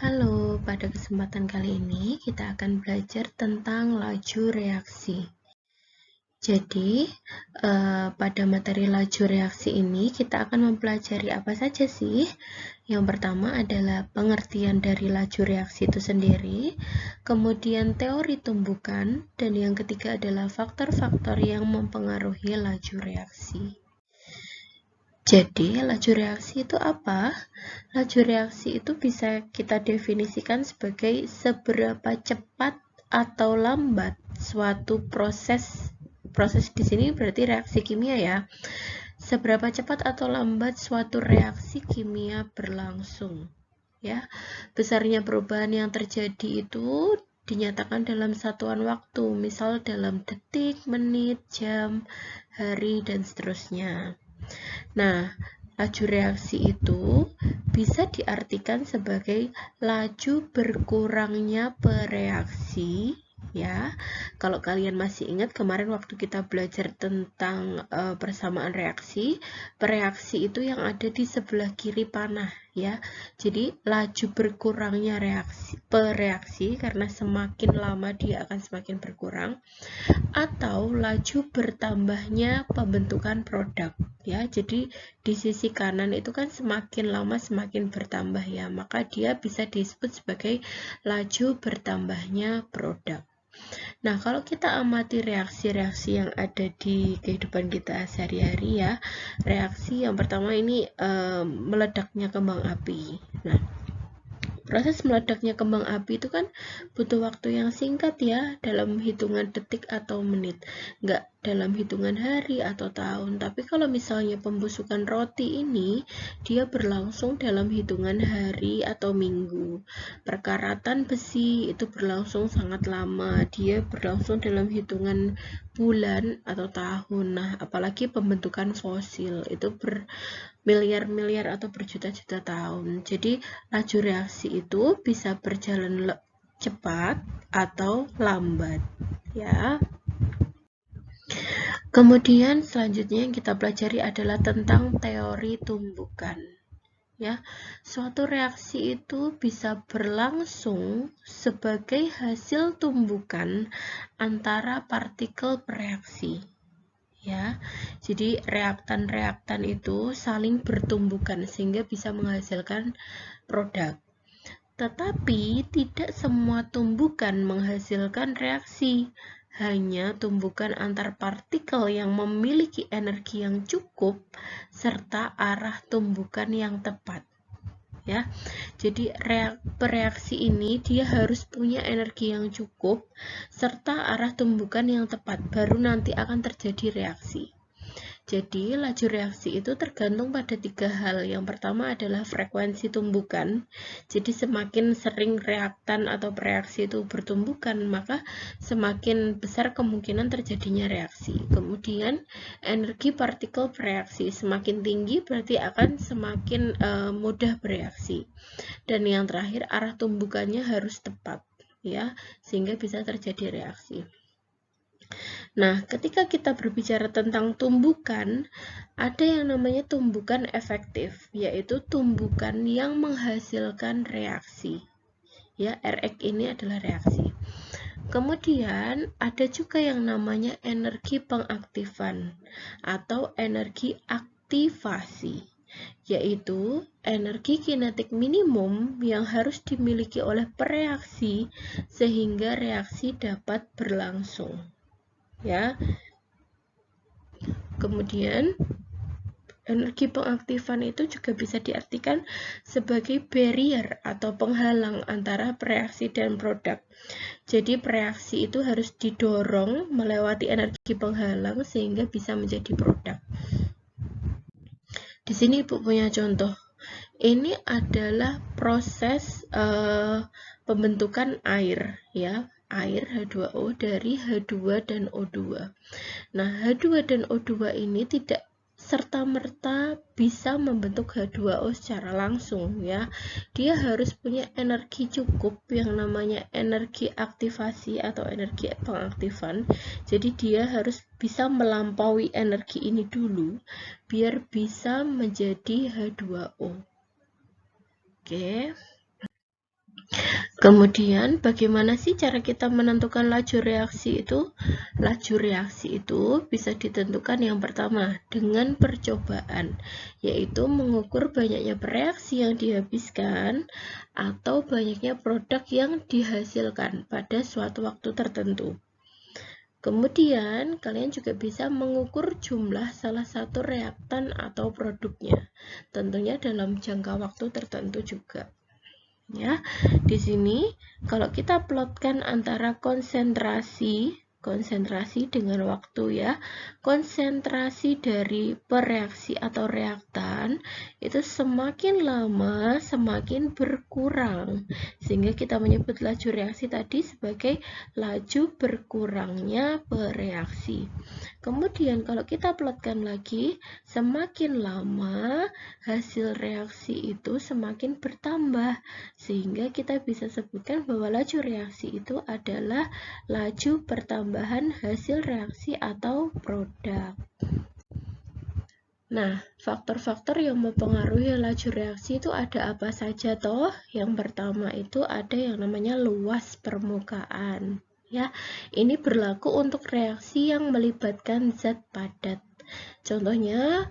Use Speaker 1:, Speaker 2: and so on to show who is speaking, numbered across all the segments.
Speaker 1: Halo, pada kesempatan kali ini kita akan belajar tentang laju reaksi. Jadi, pada materi laju reaksi ini kita akan mempelajari apa saja sih? Yang pertama adalah pengertian dari laju reaksi itu sendiri, kemudian teori tumbukan, dan yang ketiga adalah faktor-faktor yang mempengaruhi laju reaksi. Jadi, laju reaksi itu apa? Laju reaksi itu bisa kita definisikan sebagai seberapa cepat atau lambat suatu proses. Proses di sini berarti reaksi kimia ya. Seberapa cepat atau lambat suatu reaksi kimia berlangsung. Ya, besarnya perubahan yang terjadi itu dinyatakan dalam satuan waktu, misal dalam detik, menit, jam, hari, dan seterusnya. Nah, laju reaksi itu bisa diartikan sebagai laju berkurangnya pereaksi, ya. Kalau kalian masih ingat kemarin waktu kita belajar tentang persamaan reaksi, pereaksi itu yang ada di sebelah kiri panah, ya. Jadi laju berkurangnya pereaksi karena semakin lama dia akan semakin berkurang, atau laju bertambahnya pembentukan produk, ya. Jadi di sisi kanan itu kan semakin lama semakin bertambah, ya, maka dia bisa disebut sebagai laju bertambahnya produk. Nah, kalau kita amati reaksi-reaksi yang ada di kehidupan kita sehari-hari, ya, reaksi yang pertama ini meledaknya kembang api. Nah, proses meledaknya kembang api itu kan butuh waktu yang singkat, ya, dalam hitungan detik atau menit, nggak dalam hitungan hari atau tahun. Tapi kalau misalnya pembusukan roti ini, dia berlangsung dalam hitungan hari atau minggu. Perkaratan besi itu berlangsung sangat lama, dia berlangsung dalam hitungan bulan atau tahun. Nah, apalagi pembentukan fosil itu bermiliar-miliar atau berjuta-juta tahun. Jadi laju reaksi itu bisa berjalan cepat atau lambat, ya. Kemudian selanjutnya yang kita pelajari adalah tentang teori tumbukan. Ya, suatu reaksi itu bisa berlangsung sebagai hasil tumbukan antara partikel bereaksi. Ya, jadi reaktan-reaktan itu saling bertumbukan sehingga bisa menghasilkan produk. Tetapi tidak semua tumbukan menghasilkan reaksi. Hanya tumbukan antar partikel yang memiliki energi yang cukup serta arah tumbukan yang tepat. Ya, jadi bereaksi ini dia harus punya energi yang cukup serta arah tumbukan yang tepat, baru nanti akan terjadi reaksi. Jadi laju reaksi itu tergantung pada 3 hal. Yang pertama adalah frekuensi tumbukan. Jadi semakin sering reaktan atau reaksi itu bertumbukan, maka semakin besar kemungkinan terjadinya reaksi. Kemudian energi partikel bereaksi semakin tinggi berarti akan semakin mudah bereaksi. Dan yang terakhir arah tumbukannya harus tepat, ya, sehingga bisa terjadi reaksi. Nah, ketika kita berbicara tentang tumbukan, ada yang namanya tumbukan efektif, yaitu tumbukan yang menghasilkan reaksi. Ya, Rx ini adalah reaksi. Kemudian ada juga yang namanya energi pengaktifan atau energi aktivasi, yaitu energi kinetik minimum yang harus dimiliki oleh pereaksi sehingga reaksi dapat berlangsung. Ya, kemudian energi pengaktifan itu juga bisa diartikan sebagai barrier atau penghalang antara reaksi dan produk. Jadi reaksi itu harus didorong melewati energi penghalang sehingga bisa menjadi produk. Di sini Ibu punya contoh. Ini adalah proses pembentukan air, ya. Air H2O dari H2 dan O2. Nah, H2 dan O2 ini tidak serta-merta bisa membentuk H2O secara langsung, ya. Dia harus punya energi cukup yang namanya energi aktivasi atau energi pengaktifan. Jadi dia harus bisa melampaui energi ini dulu biar bisa menjadi H2O. Oke. Kemudian bagaimana sih cara kita menentukan laju reaksi itu? Laju reaksi itu bisa ditentukan yang pertama dengan percobaan, yaitu mengukur banyaknya reaksi yang dihabiskan atau banyaknya produk yang dihasilkan pada suatu waktu tertentu. Kemudian, kalian juga bisa mengukur jumlah salah satu reaktan atau produknya, tentunya dalam jangka waktu tertentu juga. Ya, di sini kalau kita plotkan antara konsentrasi dengan waktu ya, konsentrasi dari pereaksi atau reaktan itu semakin lama semakin berkurang, sehingga kita menyebut laju reaksi tadi sebagai laju berkurangnya pereaksi. Kemudian kalau kita plotkan lagi, semakin lama hasil reaksi itu semakin bertambah, sehingga kita bisa sebutkan bahwa laju reaksi itu adalah laju pertambahan hasil reaksi atau produk. Nah, faktor-faktor yang mempengaruhi laju reaksi itu ada apa saja toh? Yang pertama itu ada yang namanya luas permukaan. Ya, ini berlaku untuk reaksi yang melibatkan zat padat. Contohnya,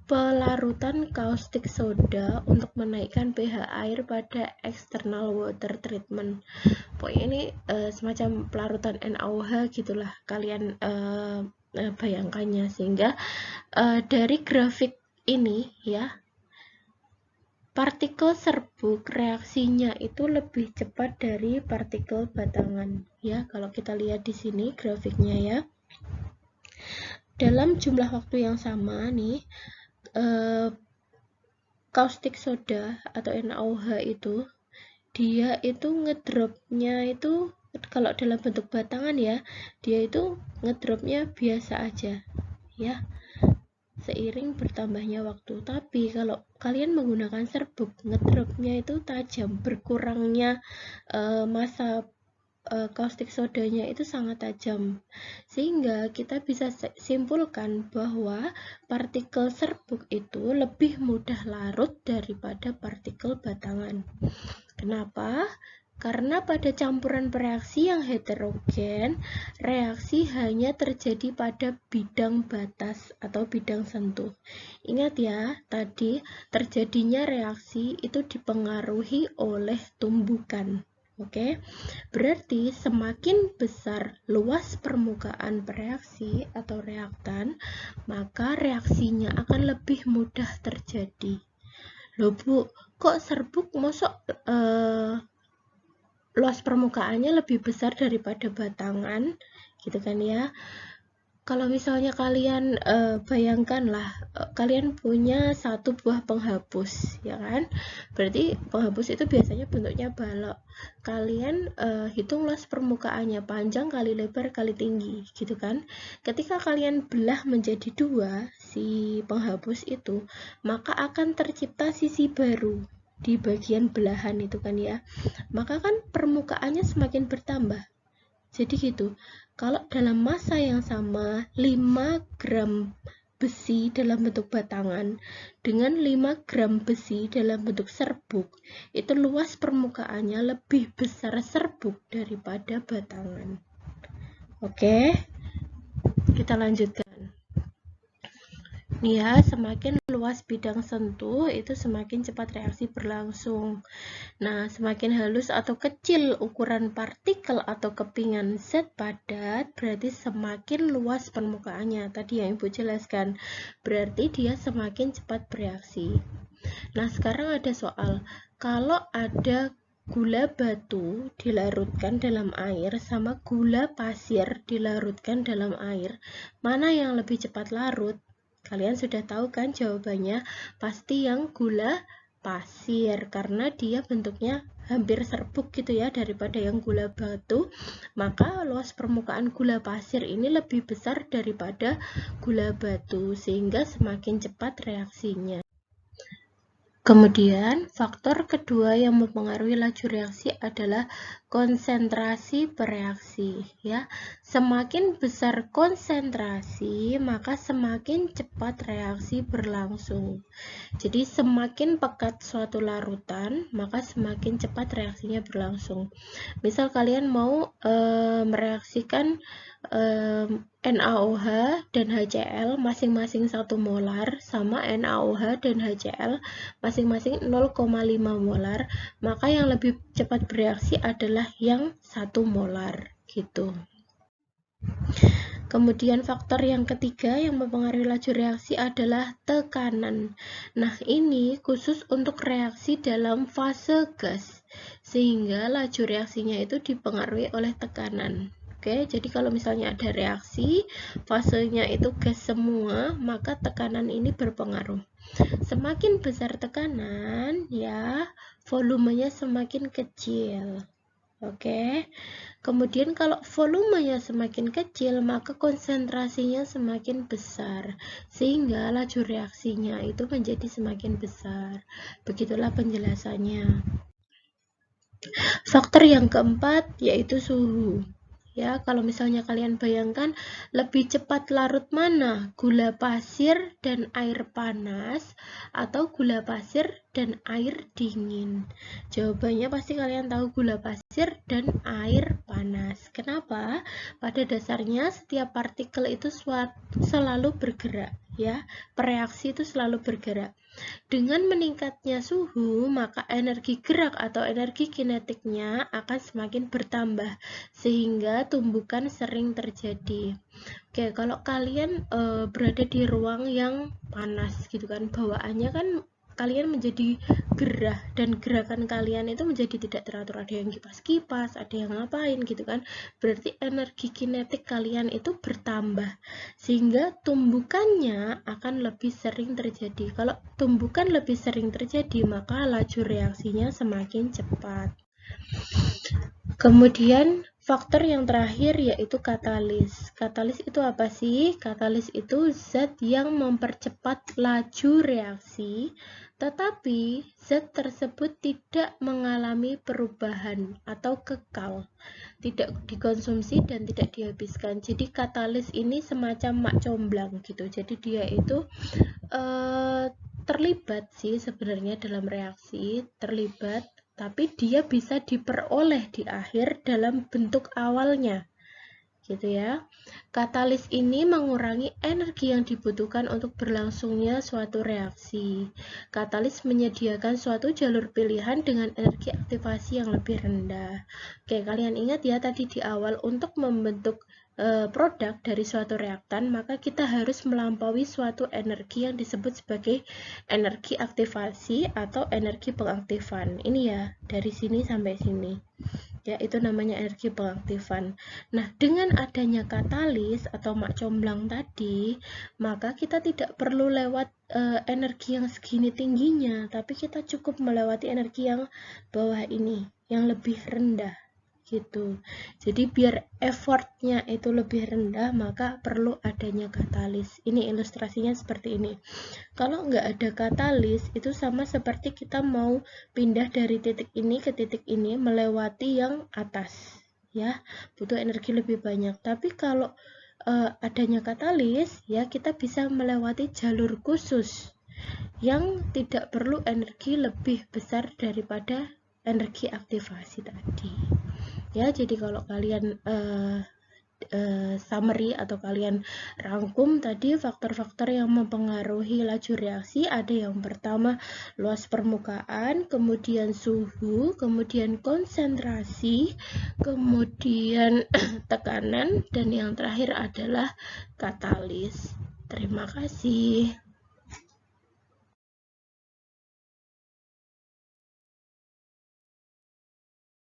Speaker 1: pelarutan kaustik soda untuk menaikkan pH air pada external water treatment. Pokoknya ini semacam pelarutan NaOH gitulah, kalian bayangkannya, sehingga dari grafik ini ya, partikel serbuk reaksinya itu lebih cepat dari partikel batangan ya. Kalau kita lihat di sini grafiknya ya, dalam jumlah waktu yang sama nih, kaustik soda atau NaOH itu dia itu ngedropnya itu, kalau dalam bentuk batangan ya, dia itu ngedropnya biasa aja ya, seiring bertambahnya waktu. Tapi kalau kalian menggunakan serbuk, ngedropnya itu tajam, berkurangnya masa kaustik sodanya itu sangat tajam, sehingga kita bisa simpulkan bahwa partikel serbuk itu lebih mudah larut daripada partikel batangan. Kenapa? Karena pada campuran bereaksi yang heterogen, reaksi hanya terjadi pada bidang batas atau bidang sentuh. Ingat ya, tadi terjadinya reaksi itu dipengaruhi oleh tumbukan. Oke, berarti semakin besar luas permukaan bereaksi atau reaktan, maka reaksinya akan lebih mudah terjadi. Loh Bu, kok serbuk mosok luas permukaannya lebih besar daripada batangan gitu kan ya? Kalau misalnya kalian bayangkanlah kalian punya satu buah penghapus ya kan, berarti penghapus itu biasanya bentuknya balok. Kalian hitung luas permukaannya, panjang kali lebar kali tinggi gitu kan. Ketika kalian belah menjadi dua si penghapus itu, maka akan tercipta sisi baru di bagian belahan itu kan ya, maka kan permukaannya semakin bertambah. Jadi gitu, kalau dalam masa yang sama 5 gram besi dalam bentuk batangan dengan 5 gram besi dalam bentuk serbuk, itu luas permukaannya lebih besar serbuk daripada batangan. Oke, kita lanjutkan. Nih ya, semakin luas bidang sentuh itu semakin cepat reaksi berlangsung. Nah, semakin halus atau kecil ukuran partikel atau kepingan zat padat, berarti semakin luas permukaannya. Tadi yang Ibu jelaskan, berarti dia semakin cepat bereaksi. Nah, sekarang ada soal, kalau ada gula batu dilarutkan dalam air sama gula pasir dilarutkan dalam air, mana yang lebih cepat larut? Kalian sudah tahu kan jawabannya? Pasti yang gula pasir, karena dia bentuknya hampir serbuk gitu ya daripada yang gula batu. Maka luas permukaan gula pasir ini lebih besar daripada gula batu, sehingga semakin cepat reaksinya. Kemudian, faktor kedua yang mempengaruhi laju reaksi adalah konsentrasi bereaksi, ya. Semakin besar konsentrasi, maka semakin cepat reaksi berlangsung. Jadi, semakin pekat suatu larutan, maka semakin cepat reaksinya berlangsung. Misal kalian mau mereaksikan NaOH dan HCl masing-masing 1 molar sama NaOH dan HCl masing-masing 0,5 molar, maka yang lebih cepat bereaksi adalah yang 1 molar gitu. Kemudian faktor yang ketiga yang mempengaruhi laju reaksi adalah tekanan. Nah, ini khusus untuk reaksi dalam fase gas, sehingga laju reaksinya itu dipengaruhi oleh tekanan. Oke, jadi kalau misalnya ada reaksi, fasenya itu gas semua, maka tekanan ini berpengaruh. Semakin besar tekanan, ya, volumenya semakin kecil. Oke. Kemudian kalau volumenya semakin kecil, maka konsentrasinya semakin besar, sehingga laju reaksinya itu menjadi semakin besar. Begitulah penjelasannya. Faktor yang keempat yaitu suhu. Ya, kalau misalnya kalian bayangkan lebih cepat larut mana? Gula pasir dan air panas atau gula pasir dan air dingin? Jawabannya pasti kalian tahu gula pasir dan air panas. Kenapa? Pada dasarnya setiap partikel itu selalu bergerak, ya. Bereaksi itu selalu bergerak. Dengan meningkatnya suhu, maka energi gerak atau energi kinetiknya akan semakin bertambah, sehingga tumbukan sering terjadi. Oke, kalau kalian berada di ruang yang panas gitu kan, bawaannya kan kalian menjadi gerah, dan gerakan kalian itu menjadi tidak teratur, ada yang kipas-kipas, ada yang ngapain gitu kan, berarti energi kinetik kalian itu bertambah, sehingga tumbukannya akan lebih sering terjadi. Kalau tumbukan lebih sering terjadi, maka laju reaksinya semakin cepat. Kemudian faktor yang terakhir yaitu katalis. Katalis itu apa sih? Katalis itu zat yang mempercepat laju reaksi, tetapi zat tersebut tidak mengalami perubahan atau kekal, tidak dikonsumsi dan tidak dihabiskan. Jadi katalis ini semacam mak comblang gitu. Jadi dia itu terlibat sih sebenarnya dalam reaksi, terlibat, tapi dia bisa diperoleh di akhir dalam bentuk awalnya, gitu ya. Katalis ini mengurangi energi yang dibutuhkan untuk berlangsungnya suatu reaksi. Katalis menyediakan suatu jalur pilihan dengan energi aktivasi yang lebih rendah. Oke, kalian ingat ya tadi di awal, untuk membentuk produk dari suatu reaktan, maka kita harus melampaui suatu energi yang disebut sebagai energi aktivasi atau energi pengaktifan. Ini ya, dari sini sampai sini. Ya, itu namanya energi pengaktifan. Nah, dengan adanya katalis atau mak comblang tadi, maka kita tidak perlu lewat energi yang segini tingginya, tapi kita cukup melewati energi yang bawah ini, yang lebih rendah gitu. Jadi biar effortnya itu lebih rendah, maka perlu adanya katalis. Ini ilustrasinya seperti ini. Kalau nggak ada katalis, itu sama seperti kita mau pindah dari titik ini ke titik ini melewati yang atas, ya, butuh energi lebih banyak. Tapi kalau adanya katalis, ya, kita bisa melewati jalur khusus yang tidak perlu energi lebih besar daripada energi aktivasi tadi. Ya, jadi kalau kalian summary atau kalian rangkum tadi faktor-faktor yang mempengaruhi laju reaksi, ada yang pertama luas permukaan, kemudian suhu, kemudian konsentrasi, kemudian tekanan, dan yang terakhir adalah katalis. Terima kasih.